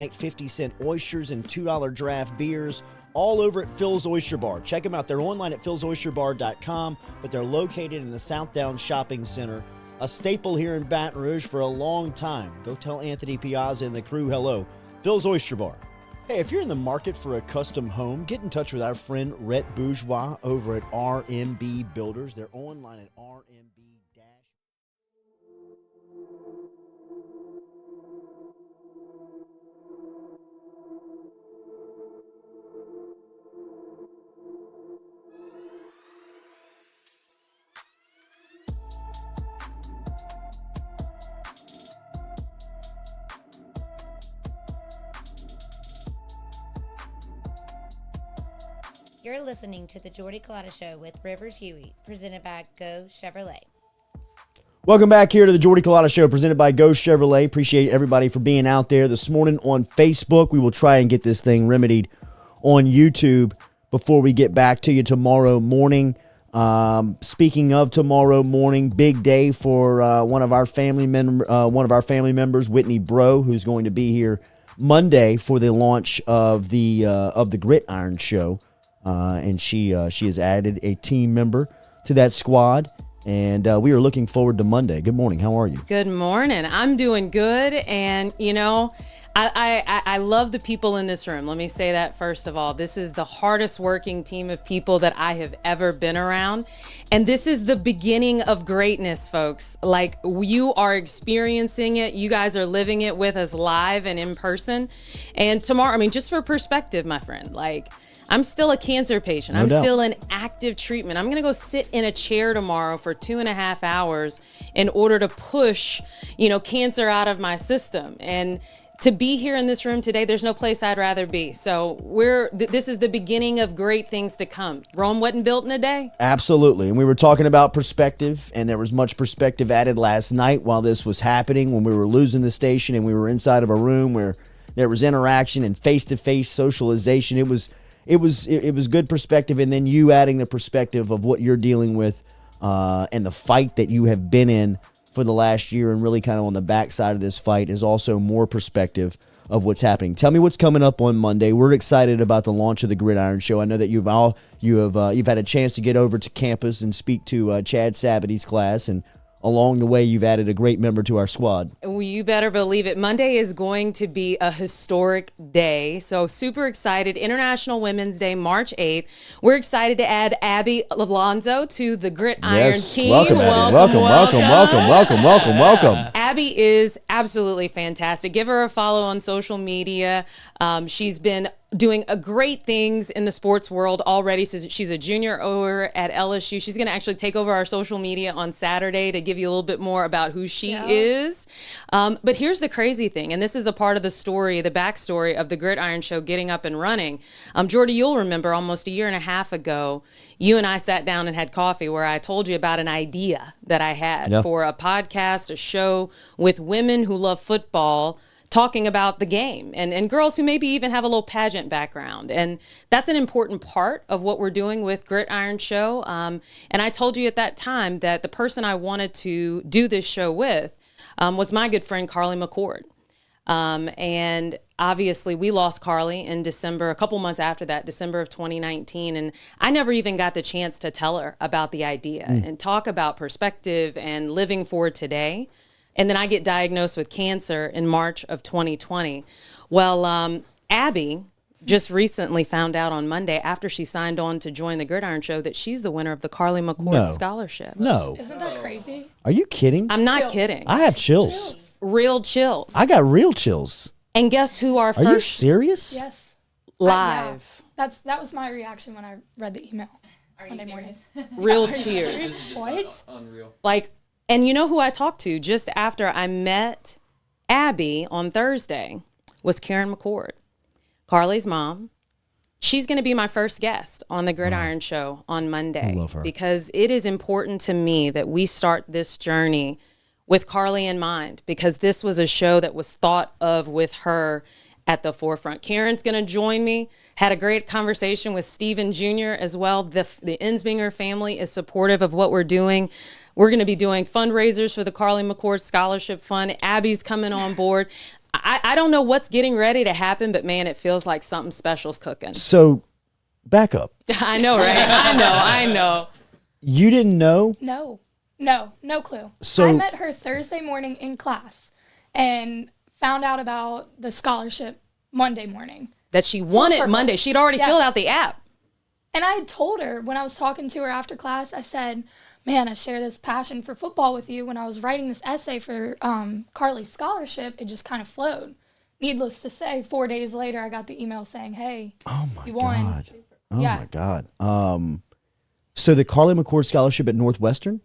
50-cent oysters and $2 draft beers all over at Phil's Oyster Bar. Check them out. They're online at philsoysterbar.com, but they're located in the South Downs Shopping Center, a staple here in Baton Rouge for a long time. Go tell Anthony Piazza and the crew hello. Phil's Oyster Bar. Hey, if you're in the market for a custom home, get in touch with our friend Rhett Bourgeois over at RMB Builders. They're online at RMB. You're listening to the Jordy Collada Show with Rivers Huey, presented by Go Chevrolet. Welcome back here to the Jordy Collada Show, presented by Go Chevrolet. Appreciate everybody for being out there this morning on Facebook. We will try and get this thing remedied on YouTube before we get back to you tomorrow morning. Speaking of tomorrow morning, big day for one of our family members, Whitney Bro, who's going to be here Monday for the launch of the GritIron Show. And she has added a team member to that squad, and we are looking forward to Monday. Good morning. How are you? Good morning. I'm doing good, and you know, I love the people in this room. Let me say that first of all. This is the hardest working team of people that I have ever been around, and this is the beginning of greatness, folks. Like, you are experiencing it. You guys are living it with us live and in person. And tomorrow, I mean, just for perspective, my friend, like, I'm still a cancer patient. No I'm doubt. still in active treatment. I'm going to go sit in a chair tomorrow for 2.5 hours in order to push, cancer out of my system. And to be here in this room today, there's no place I'd rather be. So this is the beginning of great things to come. Rome wasn't built in a day. Absolutely. And we were talking about perspective, and there was much perspective added last night while this was happening, when we were losing the station and we were inside of a room where there was interaction and face-to-face socialization. It was good perspective, and then you adding the perspective of what you're dealing with and the fight that you have been in for the last year, and really kind of on the backside of this fight is also more perspective of what's happening. Tell me what's coming up on Monday. We're excited about the launch of the GritIron Show. I know that you've had a chance to get over to campus and speak to Chad Sabady's class, and along the way, you've added a great member to our squad. Well, you better believe it. Monday is going to be a historic day. So super excited. International Women's Day, March 8th. We're excited to add Abby Alonzo to the GritIron team. Welcome, Abby. Welcome. Abby is absolutely fantastic. Give her a follow on social media. She's been doing great things in the sports world already. So she's a junior over at LSU. She's going to actually take over our social media on Saturday to give you a little bit more about who she is. But here's the crazy thing, and this is a part of the story, the backstory of the GritIron Show getting up and running. Jordy, you'll remember almost a year and a half ago, you and I sat down and had coffee where I told you about an idea that I had for a podcast, a show with women who love football, talking about the game, and girls who maybe even have a little pageant background. And that's an important part of what we're doing with GritIron Show. And I told you at that time that the person I wanted to do this show with was my good friend, Carly McCord. And obviously we lost Carly in December, a couple months after that, December of 2019. And I never even got the chance to tell her about the idea and talk about perspective and living for today. And then I get diagnosed with cancer in March of 2020. Well, Abby just recently found out on Monday, after she signed on to join the GritIron Show, that she's the winner of the Carly McCord Scholarship. No. Isn't that crazy? Are you kidding? I'm not kidding. I have chills. Real chills. I got real chills. And guess who our Are you serious? Yes. live. Yeah. That was my reaction when I read the email. Are you serious? Real Are you tears. serious? This is just What? unreal. Like, and you know who I talked to just after I met Abby on Thursday was Karen McCord, Carly's mom. She's going to be my first guest on the GritIron Show on Monday. I love her. Because it is important to me that we start this journey with Carly in mind, because this was a show that was thought of with her at the forefront. Karen's going to join me. Had a great conversation with Steven Jr. as well. The Insbinger family is supportive of what we're doing. We're going to be doing fundraisers for the Carly McCord Scholarship Fund. Abby's coming on board. I don't know what's getting ready to happen, but man, it feels like something special's cooking. So, back up. I know, right? I know. You didn't know? No clue. So- I met her Thursday morning in class and found out about the scholarship Monday morning. That she won it circle. Monday. She'd already Yeah. filled out the app. And I had told her when I was talking to her after class, I said, man, I share this passion for football with you. When I was writing this essay for Carly's scholarship, it just kind of flowed. Needless to say, 4 days later, I got the email saying, hey, you won. God. Oh Yeah. my God. So the Carly McCord Scholarship at Northwestern?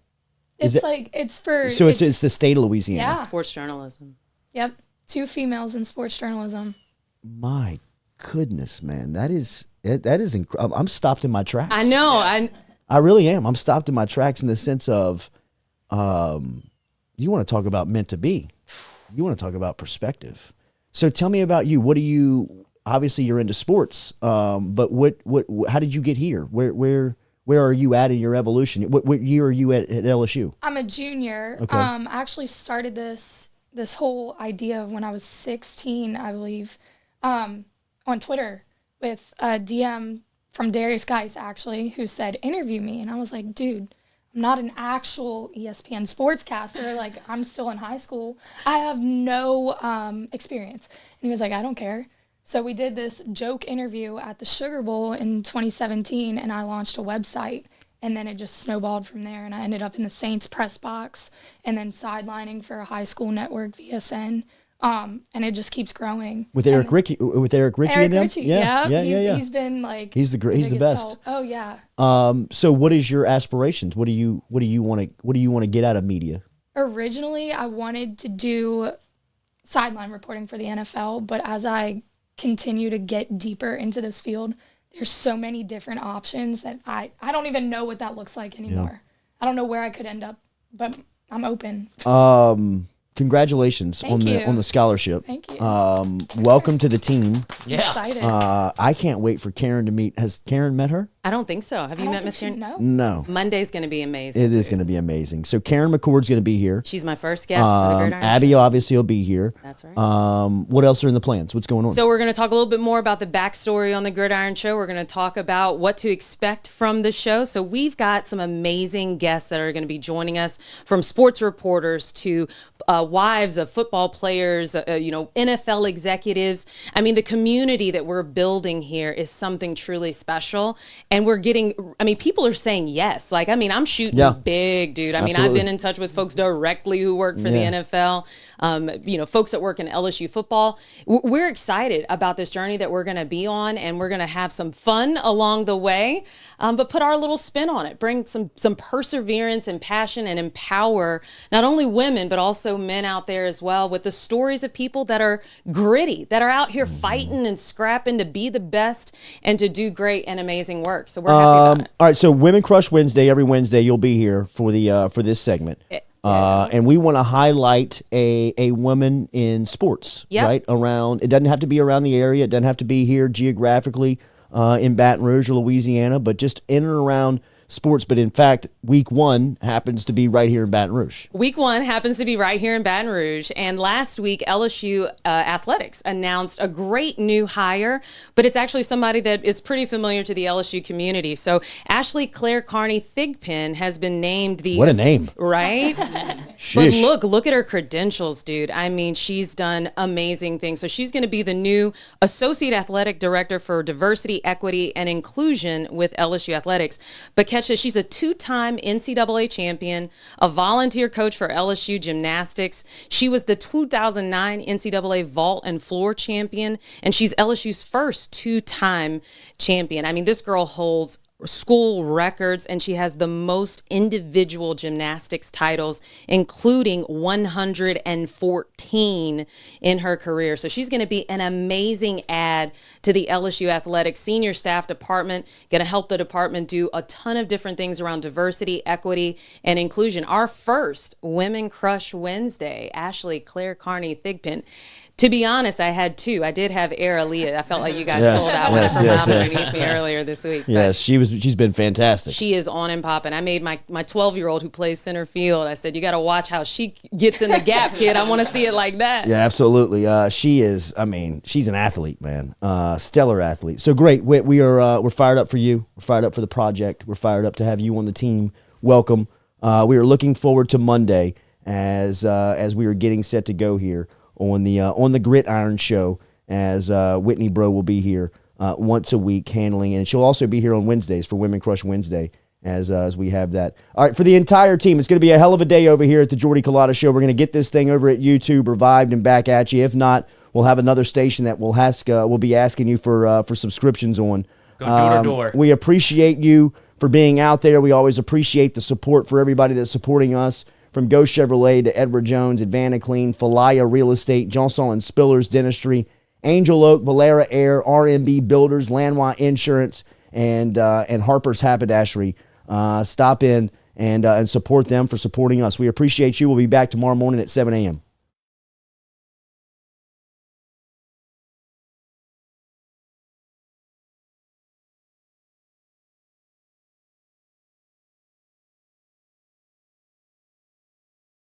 It's it- like, it's for... So it's the state of Louisiana. Yeah. Sports journalism. Yep. 2 females in sports journalism. My goodness, man. That is incredible. I'm stopped in my tracks. I know. I really am. I'm stopped in my tracks in the sense of, you want to talk about meant to be. You want to talk about perspective. So tell me about you. What do you, obviously you're into sports, but how did you get here? Where are you at in your evolution? What year are you at LSU? I'm a junior. Okay. I actually started this whole idea when I was 16, I believe, on Twitter with a DM from Darius Geis, actually, who said, interview me. And I was like, dude, I'm not an actual ESPN sportscaster. Like, I'm still in high school. I have no experience. And he was like, I don't care. So we did this joke interview at the Sugar Bowl in 2017, and I launched a website. And then it just snowballed from there. And I ended up in the Saints press box and then sidelining for a high school network, VSN. And it just keeps growing. With Eric Ritchie and them? Ritchie, Yeah. He's been like He's the biggest best. help. Oh yeah. So what is your aspirations? What do you want to get out of media? Originally, I wanted to do sideline reporting for the NFL, but as I continue to get deeper into this field, there's so many different options that I don't even know what that looks like anymore. I don't know where I could end up, but I'm open. Congratulations Thank you. on the scholarship. Thank you. Welcome to the team. I'm excited. I can't wait for Karen to meet. Has Karen met her? I don't think so. Have you met Miss Karen? No. No. Monday's going to be amazing. It is going to be amazing. So Karen McCord's going to be here. She's my first guest for the GritIron Abby Show. obviously will be here. That's right. What else are in the plans? What's going on? So we're going to talk a little bit more about the backstory on the GritIron Show. We're going to talk about what to expect from the show. So we've got some amazing guests that are going to be joining us, from sports reporters to wives of football players, NFL executives. I mean, the community that we're building here is something truly special. And we're getting, people are saying yes. Like, I'm shooting big, dude. I've Absolutely. been in touch with folks directly who work for the NFL, folks that work in LSU football. We're excited about this journey that we're going to be on, and we're going to have some fun along the way, but put our little spin on it, bring some perseverance and passion, and empower not only women, but also men out there as well, with the stories of people that are gritty, that are out here fighting and scrapping to be the best and to do great and amazing work. So we're happy about it. All right. So Women Crush Wednesday, every Wednesday you'll be here for the for this segment. And we want to highlight a woman in sports, Yep. right? It doesn't have to be around the area. It doesn't have to be here geographically in Baton Rouge or Louisiana, but just in and around sports. But in fact, week 1 happens to be right here in Baton Rouge. Week 1 happens to be right here in Baton Rouge. And last week, LSU Athletics announced a great new hire, but it's actually somebody that is pretty familiar to the LSU community. So Ashley Claire Carney Thigpen has been named the... What a name. Right? But Sheesh. look at her credentials, dude. She's done amazing things. So she's going to be the new Associate Athletic Director for Diversity, Equity, and Inclusion with LSU Athletics. But catch this, she's a 2-time NCAA champion, a volunteer coach for LSU gymnastics. She was the 2009 NCAA vault and floor champion, and she's LSU's first 2-time champion. This girl holds school records, and she has the most individual gymnastics titles, including 114 in her career. So she's going to be an amazing add to the LSU Athletics senior staff department, going to help the department do a ton of different things around diversity, equity, and inclusion. Our first Women Crush Wednesday, Ashley Claire Carney Thigpen. To be honest, I had two. I did have Air Aaliyah. I felt like you guys Yes, sold out yes, one yes, from yes. underneath me earlier this week. but Yes, she's been fantastic. She is on and popping. I made my 12-year-old who plays center field. I said, you got to watch how she gets in the gap, kid. I want to see it like that. Yeah, absolutely. She is. I mean, she's an athlete, man. Stellar athlete. So great. We're fired up for you. We're fired up for the project. We're fired up to have you on the team. Welcome. We are looking forward to Monday as we are getting set to go here on the GritIron show. As Whitney Bro will be here once a week handling, and she'll also be here on Wednesdays for Women Crush Wednesday. As we have that. All right, for the entire team, it's going to be a hell of a day over here at the Jordy Culotta Show. We're going to get this thing over at YouTube revived and back at you. If not, we'll have another station that we'll be asking you for subscriptions on. Go door to door. We appreciate you for being out there. We always appreciate the support for everybody that's supporting us, from Go Chevrolet to Edward Jones, Advanta Clean, Falaya Real Estate, Johnson and Spillers Dentistry, Angel Oak, Valera Air, RMB Builders, Lanois Insurance, and Harper's Haberdashery. Stop in and support them for supporting us. We appreciate you. We'll be back tomorrow morning at 7 a.m.